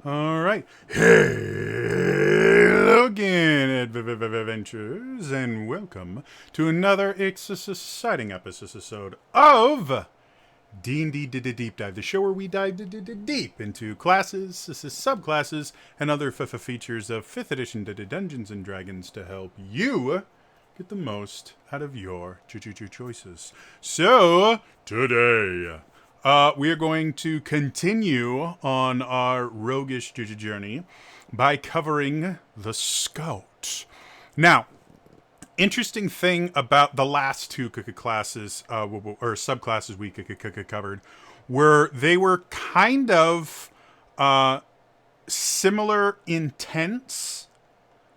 All right. Hello again, adventurers, and welcome to another exciting episode of D&D Deep Dive, the show where we dive deep into classes, subclasses, and other features of 5th edition Dungeons & Dragons to help you get the most out of your choices. So, today, we are going to continue on our roguish journey by covering the Scout. Now, interesting thing about the last two classes, or subclasses we covered, were they were kind of similar intents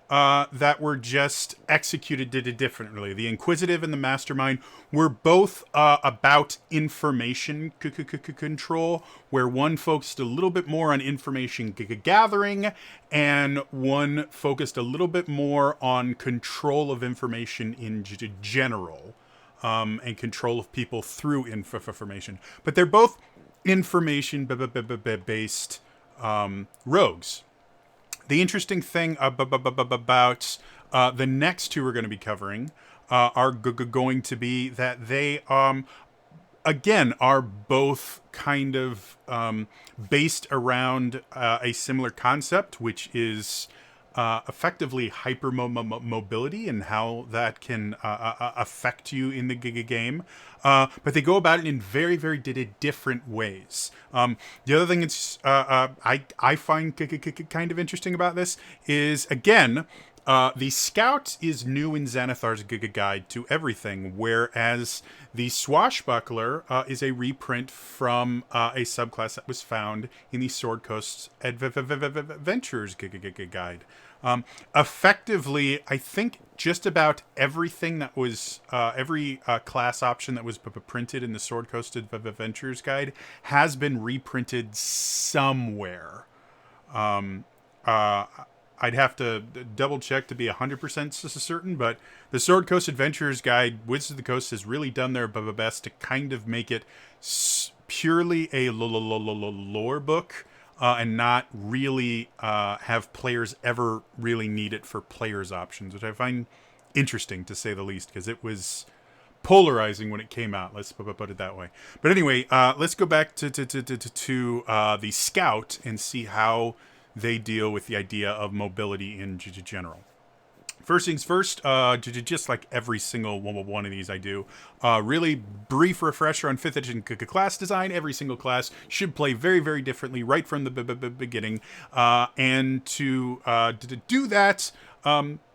that were just executed differently. The Inquisitive and the Mastermind were both about information control, where one focused a little bit more on information gathering, and one focused a little bit more on control of information in general, and control of people through information. But they're both information-based rogues. The interesting thing about the next two we're going to be covering are going to be that they, again, are both kind of based around a similar concept, which is effectively hypermobility and how that can affect you in the game. But they go about it in very, very different ways. The other thing that's I find kind of interesting about this is, again, the Scout is new in Xanathar's Guide to Everything, whereas the Swashbuckler is a reprint from a subclass that was found in the Sword Coast Adventures Guide. Effectively, I think just about everything that was, every class option that was printed in the Sword Coast Adventures Guide has been reprinted somewhere. I'd have to double check to be 100% certain, but the Sword Coast Adventures Guide, Wizards of the Coast, has really done their best to kind of make it purely a lore book, and not really have players ever really need it for players' options, which I find interesting, to say the least, because it was polarizing when it came out. Let's put it that way. But anyway, let's go back to the Scout and see how they deal with the idea of mobility in general. First things first, just like every single one of these I do, really brief refresher on 5th edition class design. Every single class should play very, very differently right from the beginning. And to do that,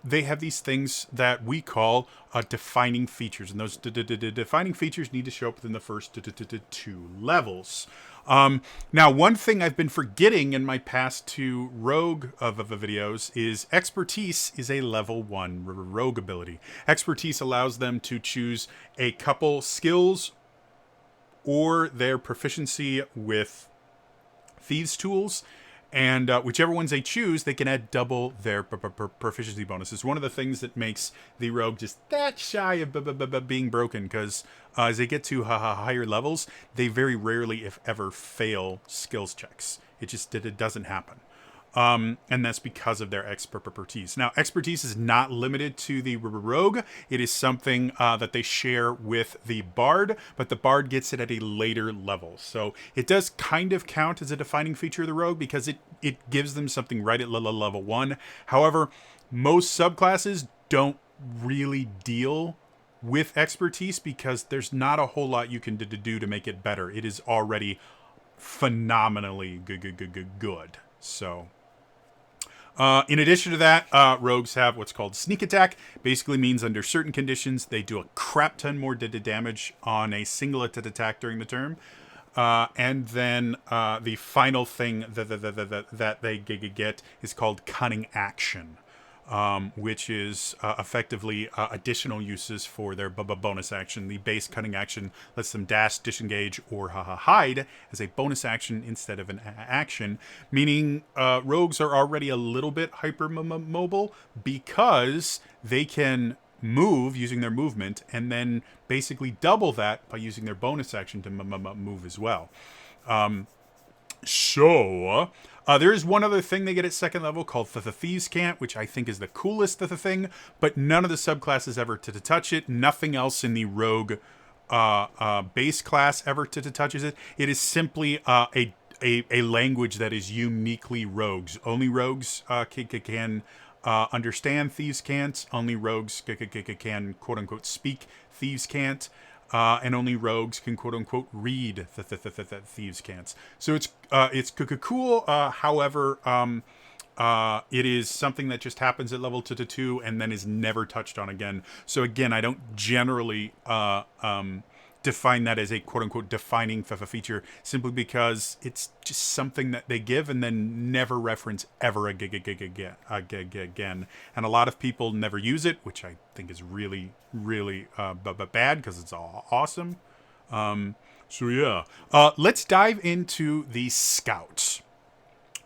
they have these things that we call defining features. And those defining features need to show up within the first two levels. Now, one thing I've been forgetting in my past two rogue of videos is expertise is a level 1 rogue ability. Expertise allows them to choose a couple skills or their proficiency with thieves' tools, and whichever ones they choose, they can add double their proficiency bonuses. One of the things that makes the rogue just that shy of being broken, because as they get to higher levels, they very rarely, if ever, fail skills checks. It doesn't happen. And that's because of their expertise. Now, expertise is not limited to the rogue. It is something that they share with the bard, but the bard gets it at a later level. So it does kind of count as a defining feature of the rogue because it gives them something right at level 1. However, most subclasses don't really deal with expertise because there's not a whole lot you can do to make it better. It is already phenomenally good. So in addition to that, rogues have what's called sneak attack. Basically means under certain conditions, they do a crap ton more damage on a single attack during the turn. And then the final thing that they get is called cunning action, which is effectively additional uses for their bonus action. The base cunning action lets them dash, disengage, or hide as a bonus action instead of an action, meaning rogues are already a little bit hyper-mobile because they can move using their movement and then basically double that by using their bonus action to move as well. So, There is one other thing they get at second level called the Thieves' Cant, which I think is the coolest of the thing, but none of the subclasses ever to touch it. Nothing else in the Rogue base class ever to touches it. It is simply a language that is uniquely rogues. Only rogues can understand Thieves' Cant. Only rogues can quote unquote speak Thieves' Cant. And only rogues can quote unquote read the Thieves' Cants. So it's cool. However, it is something that just happens at level 2 and then is never touched on again. So again, I don't generally define that as a quote-unquote defining feature, simply because it's just something that they give and then never reference ever again. And a lot of people never use it, which I think is really, really bad, because it's awesome. So yeah. Let's dive into the Scouts.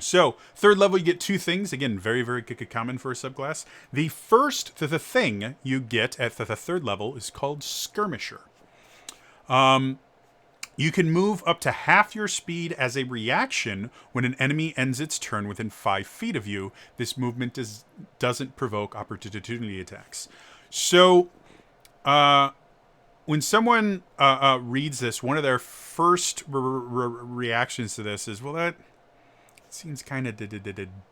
So, third level, you get two things. Again, very, very common for a subclass. The first the thing you get at the third level is called Skirmisher. You can move up to half your speed as a reaction when an enemy ends its turn within 5 feet of you. This movement doesn't provoke opportunity attacks. So, when someone reads this, one of their first reactions to this is, well, that seems kind of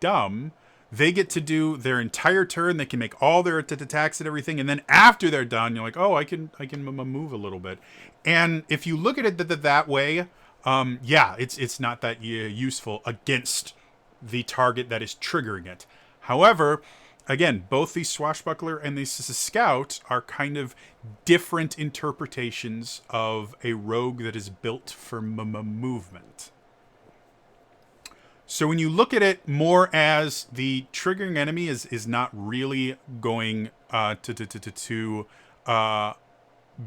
dumb. They get to do their entire turn. They can make all their attacks and everything, and then after they're done, you're like, oh, I can move a little bit. And if you look at it that way, it's not that useful against the target that is triggering it. However, again, both the Swashbuckler and the Scout are kind of different interpretations of a rogue that is built for movement. So when you look at it more as the triggering enemy is not really going to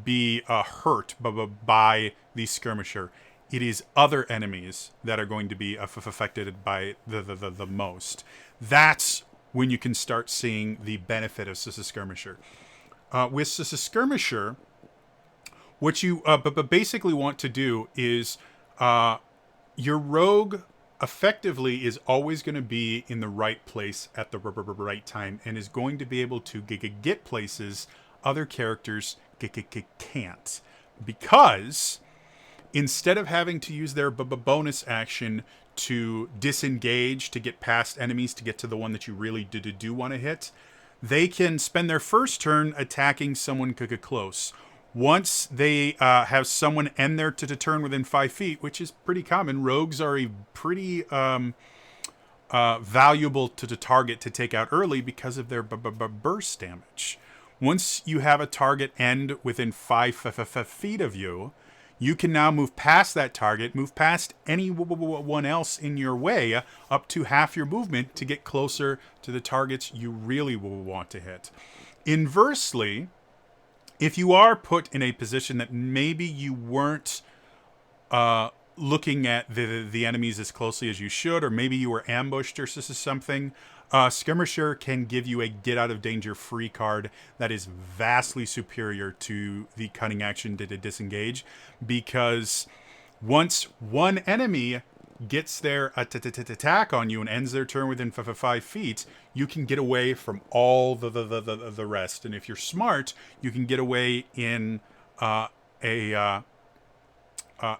be hurt by the Skirmisher. It is other enemies that are going to be affected by the most. That's when you can start seeing the benefit of Skirmisher. With Skirmisher, what you basically want to do is your rogue effectively is always going to be in the right place at the right time, and is going to be able to get places other characters can't, because instead of having to use their bonus action to disengage to get past enemies to get to the one that you really do want to hit, they can spend their first turn attacking someone close. Once they have someone end their turn within 5 feet, which is pretty common, rogues are a pretty valuable to target to take out early because of their burst damage. Once you have a target end within 5 feet of you, you can now move past that target, move past anyone else in your way, up to half your movement to get closer to the targets you really will want to hit. Inversely, if you are put in a position that maybe you weren't looking at the enemies as closely as you should, or maybe you were ambushed or something, Skirmisher can give you a get out of danger free card that is vastly superior to the cunning action to disengage, because once one enemy gets their attack on you and ends their turn within 5 feet, you can get away from all the rest. And if you're smart, you can get away in an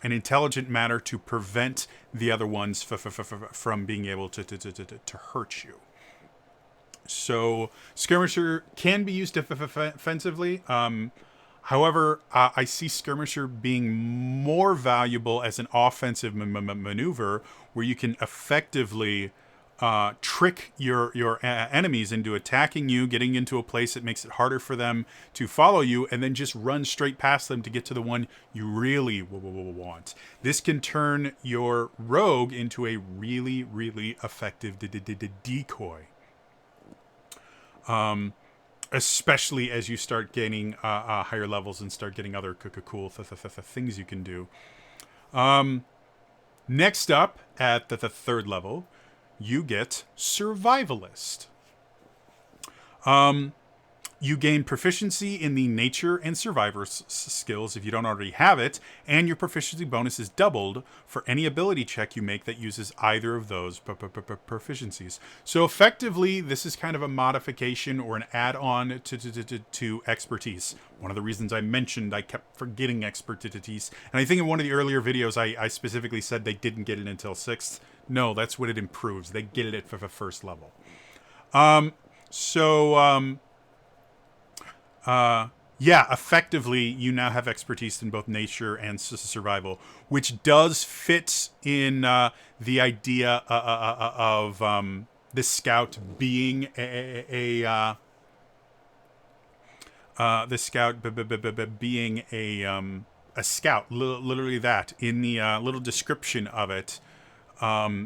intelligent manner to prevent the other ones from being able to hurt you. So Skirmisher can be used offensively. However, I see Skirmisher being more valuable as an offensive maneuver, where you can effectively trick your enemies into attacking you, getting into a place that makes it harder for them to follow you, and then just run straight past them to get to the one you really want. This can turn your rogue into a really, really effective decoy. Especially as you start gaining higher levels and start getting other cool things you can do. Next up, at the third level, you get Survivalist. You gain proficiency in the nature and survivor skills if you don't already have it, and your proficiency bonus is doubled for any ability check you make that uses either of those proficiencies. So effectively, this is kind of a modification or an add-on to expertise. One of the reasons I mentioned I kept forgetting expertise, and I think in one of the earlier videos I specifically said they didn't get it until 6th. No, that's what it improves. They get it for the first level. Yeah, effectively, you now have expertise in both nature and survival, which does fit in the idea of the scout being the scout being a scout. Literally that in the little description of it,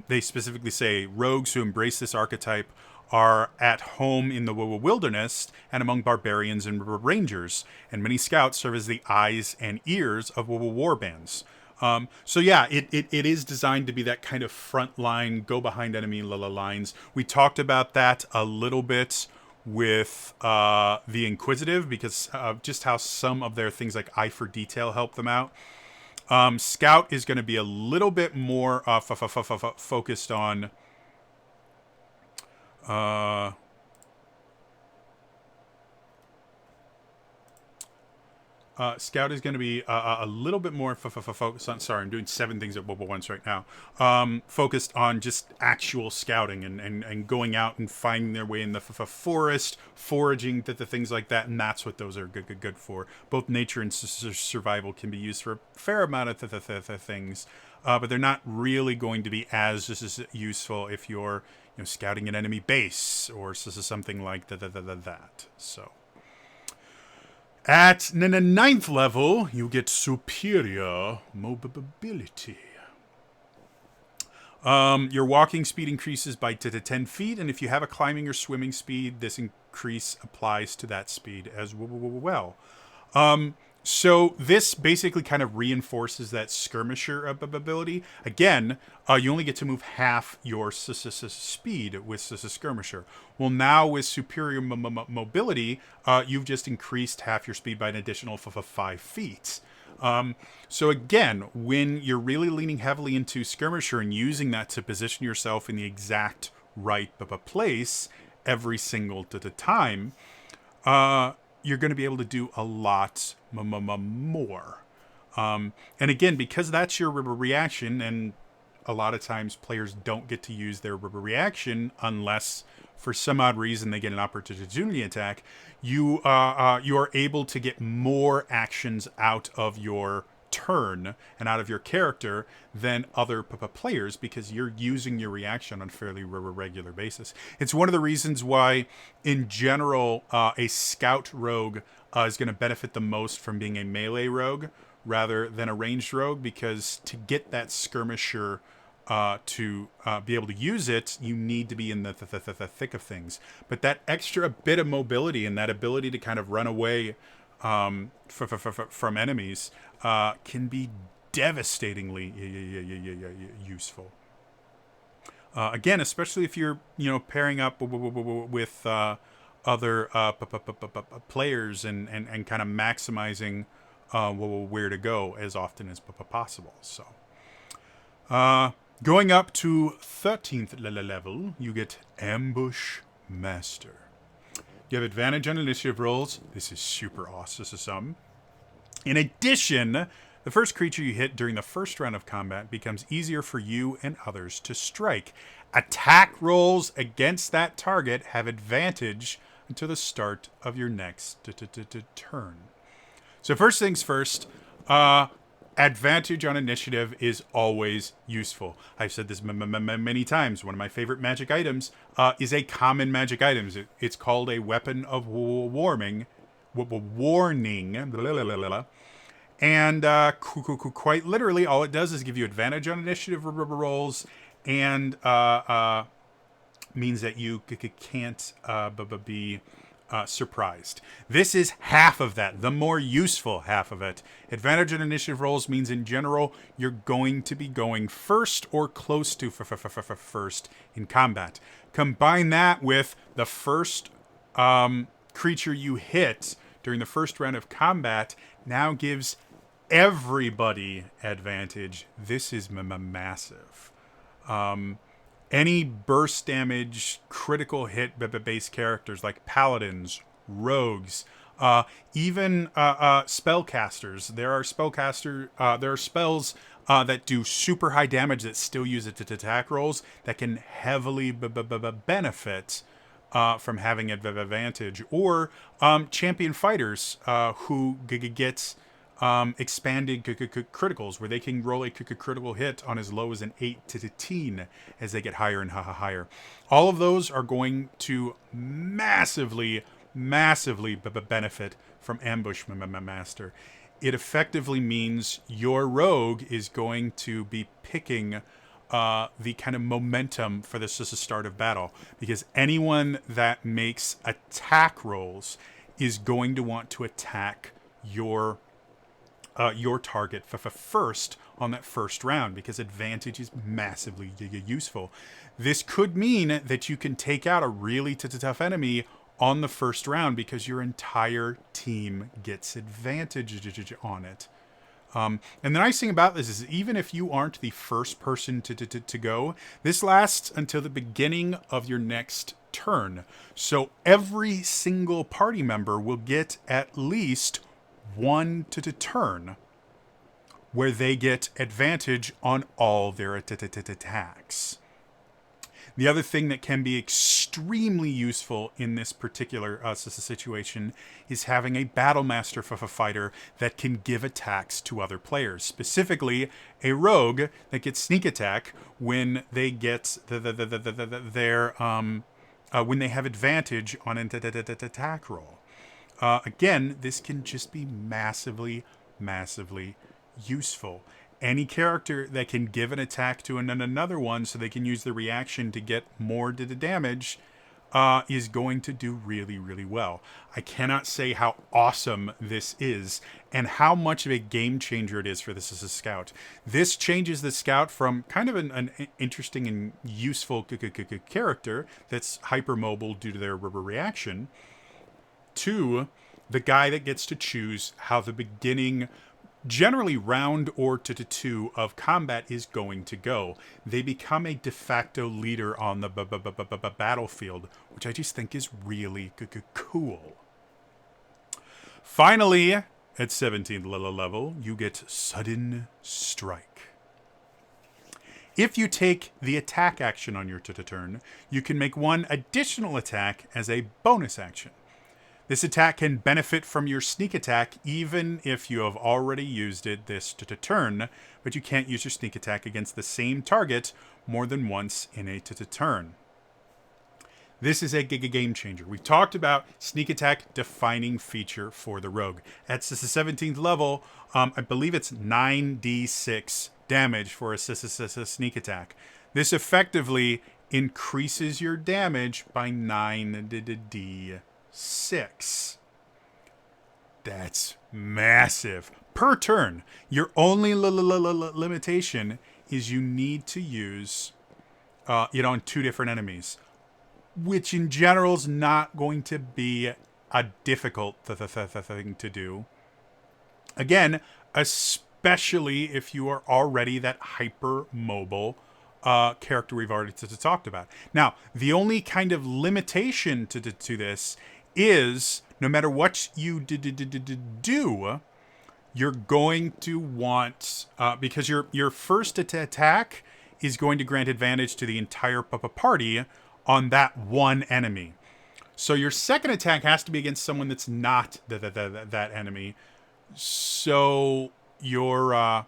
they specifically say rogues who embrace this archetype are at home in the wilderness and among barbarians and rangers, and many scouts serve as the eyes and ears of war bands. So yeah, it is designed to be that kind of front line, go behind enemy lines. We talked about that a little bit with the Inquisitive because of just how some of their things like eye for detail help them out. Scout is going to be a little bit more focused on Scout is going to be a little bit more focused on. Sorry, I'm doing 7 things at once right now. Focused on just actual scouting and going out and finding their way in the forest, foraging, the things like that, and that's what those are good for. Both nature and survival can be used for a fair amount of things, but they're not really going to be as useful if you're scouting an enemy base or something like that. So. At the 9th level, you get superior mobility. Your walking speed increases by 10 feet, and if you have a climbing or swimming speed, this increase applies to that speed as well. So this basically kind of reinforces that Skirmisher ability. Again, you only get to move half your speed with Skirmisher. Well, now with superior mobility, you've just increased half your speed by an additional 5 feet. So again, when you're really leaning heavily into Skirmisher and using that to position yourself in the exact right place every single time, you're going to be able to do a lot more. And again, because that's your reaction, and a lot of times players don't get to use their reaction unless for some odd reason they get an opportunity attack, you are able to get more actions out of your turn and out of your character than other players because you're using your reaction on a fairly regular basis. It's one of the reasons why, in general, a scout rogue is going to benefit the most from being a melee rogue rather than a ranged rogue, because to get that skirmisher to be able to use it, you need to be in the thick of things. But that extra bit of mobility and that ability to kind of run away from enemies can be devastatingly useful. Again, especially if you're pairing up with other players and kind of maximizing where to go as often as possible. So going up to 13th level, you get Ambush Master. You have advantage on initiative rolls. This is super awesome. In addition, the first creature you hit during the first round of combat becomes easier for you and others to strike. Attack rolls against that target have advantage until the start of your next turn. So first things first, advantage on initiative is always useful. I've said this many times. One of my favorite magic items is a common magic item. It's called a Weapon of Warning. And quite literally, all it does is give you advantage on initiative rolls and means that you can't be surprised. This is half of that, the more useful half of it. Advantage on initiative rolls means in general you're going to be going first or close to first in combat. Combine that with the first creature you hit during the first round of combat now gives everybody advantage. This is massive. Any burst damage, critical hit base characters like paladins, rogues, even spellcasters. There are spells that do super high damage that still use it to attack rolls that can heavily benefit from having advantage. Or champion fighters who get expanded criticals, where they can roll a critical hit on as low as an 8 to 10 as they get higher and higher. All of those are going to massively benefit from Ambush Master. It effectively means your rogue is going to be picking the kind of momentum for the start of battle, because anyone that makes attack rolls is going to want to attack your target first on that first round, because advantage is massively useful. This could mean that you can take out a really tough enemy on the first round because your entire team gets advantage on it. And the nice thing about this is, even if you aren't the first person to go, this lasts until the beginning of your next turn. So every single party member will get at least one turn where they get advantage on all their attacks. The other thing that can be extremely useful in this particular situation is having a battle master fighter that can give attacks to other players. Specifically, a rogue that gets sneak attack when they get when they have advantage on an attack roll. Again, this can just be massively useful. Any character that can give an attack to another one so they can use the reaction to get more damage is going to do really well. I cannot say how awesome this is and how much of a game changer it is for this as a scout. This changes the scout from kind of an interesting and useful character that's hypermobile due to their reaction to the guy that gets to choose how the beginning, generally round or two of combat, is going to go. They become a de facto leader on the battlefield, which I just think is really cool. Finally, at 17th level, you get Sudden Strike. If you take the attack action on your turn, you can make one additional attack as a bonus action. This attack can benefit from your sneak attack even if you have already used it this turn, but you can't use your sneak attack against the same target more than once in a turn. This is a game changer. We've talked about sneak attack defining feature for the rogue. At the 17th level, I believe it's 9d6 damage for a sneak attack. This effectively increases your damage by 9d6. That's massive. Per turn. Your only limitation is you need to use it on 2 different enemies, which in general is not going to be a difficult thing to do. Again, especially if you are already that hyper-mobile character we've already talked about. Now, the only kind of limitation to this is, no matter what you do, you're going to want, because your first attack is going to grant advantage to the entire party on that one enemy. So your second attack has to be against someone that's not that enemy. So your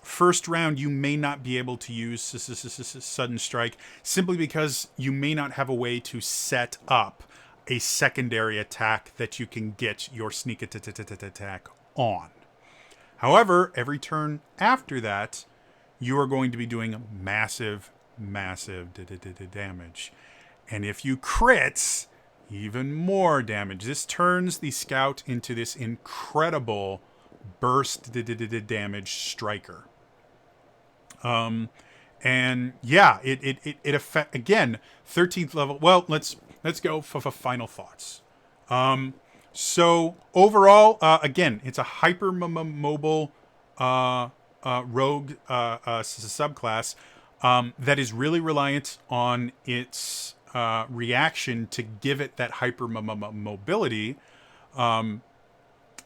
first round, you may not be able to use Sudden Strike simply because you may not have a way to set up a secondary attack that you can get your sneak attack on. However, every turn after that, you are going to be doing massive damage. And if you crits, even more damage. This turns the scout into this incredible burst damage striker. And yeah, it affect again 13th level. Well, let's go for final thoughts. So overall, again, it's a hyper mobile rogue subclass that is really reliant on its reaction to give it that hyper mobility.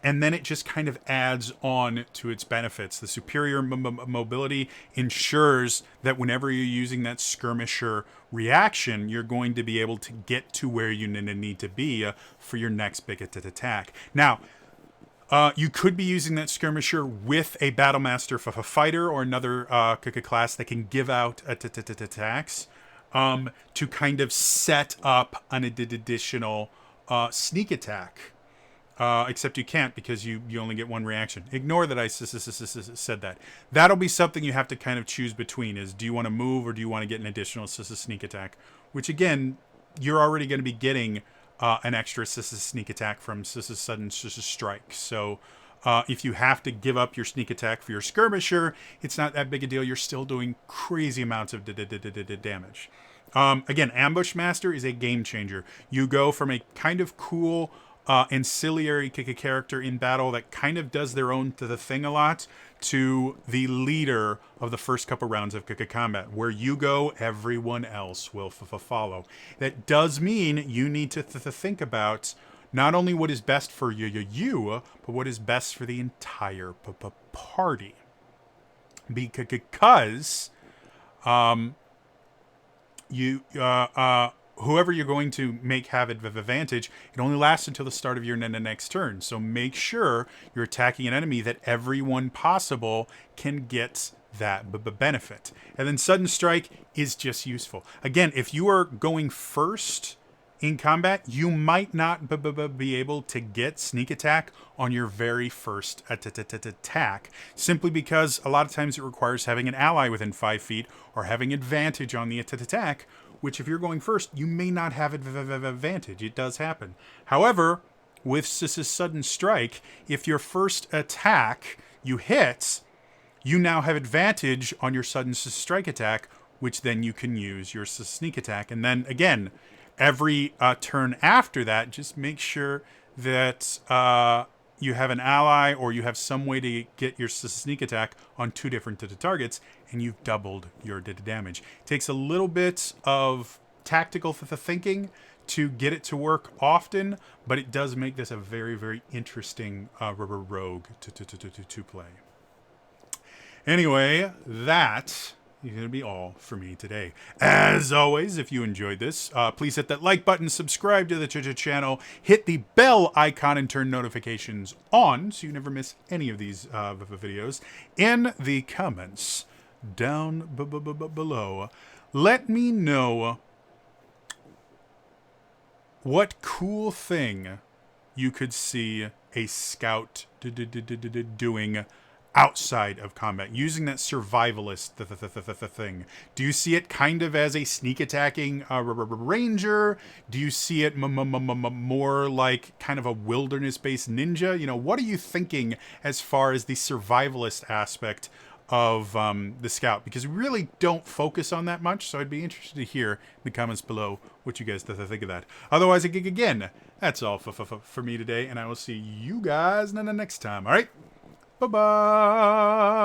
And then it just kind of adds on to its benefits. The superior mobility ensures that whenever you're using that skirmisher reaction, you're going to be able to get to where you need to be for your next big attack. Now, you could be using that skirmisher with a battlemaster fighter or another class that can give out attacks to kind of set up an additional sneak attack. Except you can't because you only get one reaction. Ignore that I said that. That'll be something you have to kind of choose between is do you want to move or do you want to get an additional sneak attack? Which again, you're already going to be getting an extra sneak attack from sudden strike. So if you have to give up your sneak attack for your skirmisher, it's not that big a deal. You're still doing crazy amounts of damage. Again, Ambush Master is a game changer. You go from a kind of cool ancillary character in battle that kind of does their own thing a lot to the leader of the first couple rounds of combat. Where you go, everyone else will follow. That does mean you need to think about not only what is best for you, but what is best for the entire party. Because whoever you're going to make have advantage, it only lasts until the start of your next turn. So make sure you're attacking an enemy that everyone possible can get that benefit. And then sudden strike is just useful. Again, if you are going first in combat, you might not be able to get sneak attack on your very first attack, simply because a lot of times it requires having an ally within 5 feet or having advantage on the attack, which if you're going first, you may not have advantage. It does happen. However, with sudden strike, if your first attack you hit, you now have advantage on your sudden strike attack, which then you can use your sneak attack. And then again, every turn after that, just make sure that you have an ally or you have some way to get your sneak attack on 2 different targets, and you've doubled your damage. It takes a little bit of tactical thinking to get it to work often, but it does make this a very, very interesting rogue to play. Anyway, that is going to be all for me today. As always, if you enjoyed this, please hit that like button, subscribe to the channel, hit the bell icon, and turn notifications on so you never miss any of these videos. In the comments down below, let me know what cool thing you could see a scout doing outside of combat, using that survivalist thing. Do you see it kind of as a sneak attacking ranger? Do you see it more like kind of a wilderness-based ninja? You know, what are you thinking as far as the survivalist aspect of the scout? Because we really don't focus on that much, so I'd be interested to hear in the comments below what you guys think of that. Otherwise, again, that's all for me today, and I will see you guys next time. All right? Bye-bye.